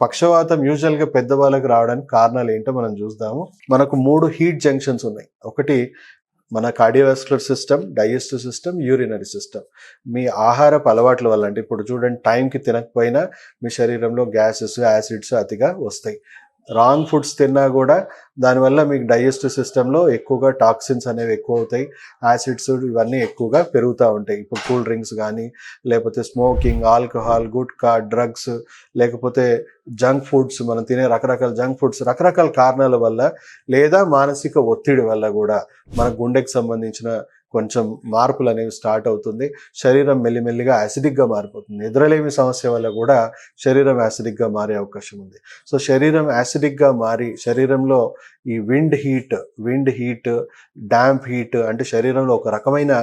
పక్షవాతం యూజువల్గా పెద్దవాళ్ళకి రావడానికి కారణాలు ఏంటో మనం చూద్దాము. మనకు 3 హీట్ జంక్షన్స్ ఉన్నాయి. ఒకటి మన cardiovascular system, digestive system, urinary system. మీ ఆహారపు అలవాట్ల వల్ల, అంటే ఇప్పుడు చూడండి, టైంకి తినకపోయినా మీ శరీరంలో గ్యాసెస్, యాసిడ్స్ అతిగా వస్తాయి. రాంగ్ ఫుడ్స్ తిన్నా కూడా దానివల్ల మీకు డైజెస్టివ్ సిస్టంలో ఎక్కువగా టాక్సిన్స్ అనేవి ఎక్కువ అవుతాయి, యాసిడ్స్ ఇవన్నీ ఎక్కువగా పెరుగుతూ ఉంటాయి. ఇప్పుడు కూల్ డ్రింక్స్ కానీ, లేకపోతే స్మోకింగ్, ఆల్కహాల్, గుట్కా, డ్రగ్స్, లేకపోతే జంక్ ఫుడ్స్, మనం తినే రకరకాల జంక్ ఫుడ్స్ రకరకాల కారణాల వల్ల, లేదా మానసిక ఒత్తిడి వల్ల కూడా మన గుండెకి సంబంధించిన కొంచెం మార్పులు అనేవి స్టార్ట్ అవుతుంది. శరీరం మెల్లిమెల్లిగా యాసిడిక్గా మారిపోతుంది. నిద్రలేమి సమస్య వల్ల కూడా శరీరం యాసిడిక్గా మారే అవకాశం ఉంది. సో శరీరం యాసిడిక్గా మారి శరీరంలో ఈ విండ్ హీట్, డాంప్ హీట్, అంటే శరీరంలో ఒక రకమైన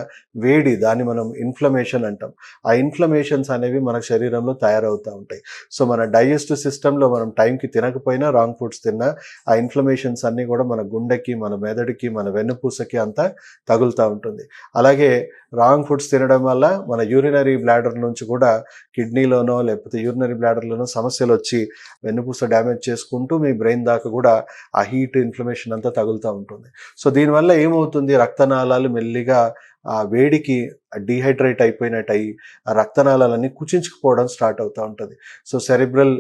వేడి, దాన్ని మనం ఇన్ఫ్లమేషన్ అంటాం. ఆ ఇన్ఫ్లమేషన్స్ అనేవి మన శరీరంలో తయారవుతూ ఉంటాయి. సో మన డైజెస్టివ్ సిస్టంలో మనం టైంకి తినకపోయినా, రాంగ్ ఫుడ్స్ తిన్నా, ఆ ఇన్ఫ్లమేషన్స్ అన్నీ కూడా మన గుండెకి, మన మెదడుకి, మన వెన్నుపూసకి అంతా తగులుతూ ఉంటుంది. అలాగే రాంగ్ ఫుడ్స్ తినడం వల్ల మన యూరినరీ బ్లాడర్ నుంచి కూడా కిడ్నీలోనో లేకపోతే యూరినరీ బ్లాడర్లోనో సమస్యలు వచ్చి వెన్నుపూస డ్యామేజ్ చేసుకుంటూ మీ బ్రెయిన్ దాకా కూడా ఆ హీట్, ఇన్ఫ్లమేషన్ అంతా తగులుతూ ఉంటుంది. సో దీనివల్ల ఏమవుతుంది, రక్తనాళాలు మెల్లిగా ఆ వేడికి డీహైడ్రేట్ అయిపోయినట్టు అయ్యి ఆ రక్తనాళాలన్నీ కుచించుకుపోవడం స్టార్ట్ అవుతూ ఉంటుంది. సో సెరిబ్రల్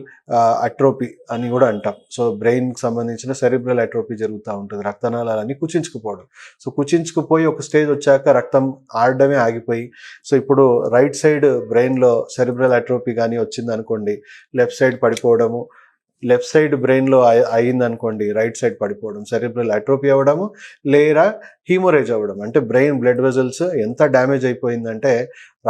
అట్రోపీ అని కూడా అంటాం. సో బ్రెయిన్కి సంబంధించిన సెరిబ్రల్ అట్రోపీ జరుగుతూ ఉంటుంది, రక్తనాళాలన్నీ కుచించుకుపోవడం. సో కుచించుకుపోయి ఒక స్టేజ్ వచ్చాక రక్తం ఆడడమే ఆగిపోయి, సో ఇప్పుడు రైట్ సైడ్ బ్రెయిన్లో సెరిబ్రల్ అట్రోపీ కానీ వచ్చింది అనుకోండి, లెఫ్ట్ సైడ్ పడిపోవడము, లెఫ్ట్ సైడ్ బ్రెయిన్లో అయిందనుకోండి రైట్ సైడ్ పడిపోవడం, సెరిబ్రల్ అట్రోపీ అవ్వడము, లేదా హీమోరేజ్ అవ్వడం. అంటే బ్రెయిన్ బ్లడ్ వెజల్స్ ఎంత డ్యామేజ్ అయిపోయిందంటే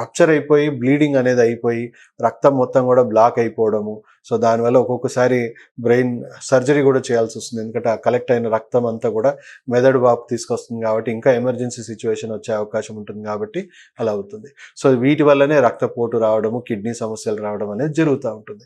రప్చర్ అయిపోయి బ్లీడింగ్ అనేది అయిపోయి రక్తం మొత్తం కూడా బ్లాక్ అయిపోవడము. సో దానివల్ల ఒక్కొక్కసారి బ్రెయిన్ సర్జరీ కూడా చేయాల్సి వస్తుంది, ఎందుకంటే ఆ కలెక్ట్ అయిన రక్తం అంతా కూడా మెదడు వాపు తీసుకొస్తుంది కాబట్టి ఇంకా ఎమర్జెన్సీ సిచ్యువేషన్ వచ్చే అవకాశం ఉంటుంది కాబట్టి అలా అవుతుంది. సో వీటి వల్లనే రక్తపోటు రావడము, కిడ్నీ సమస్యలు రావడం అనేది జరుగుతూ ఉంటుంది.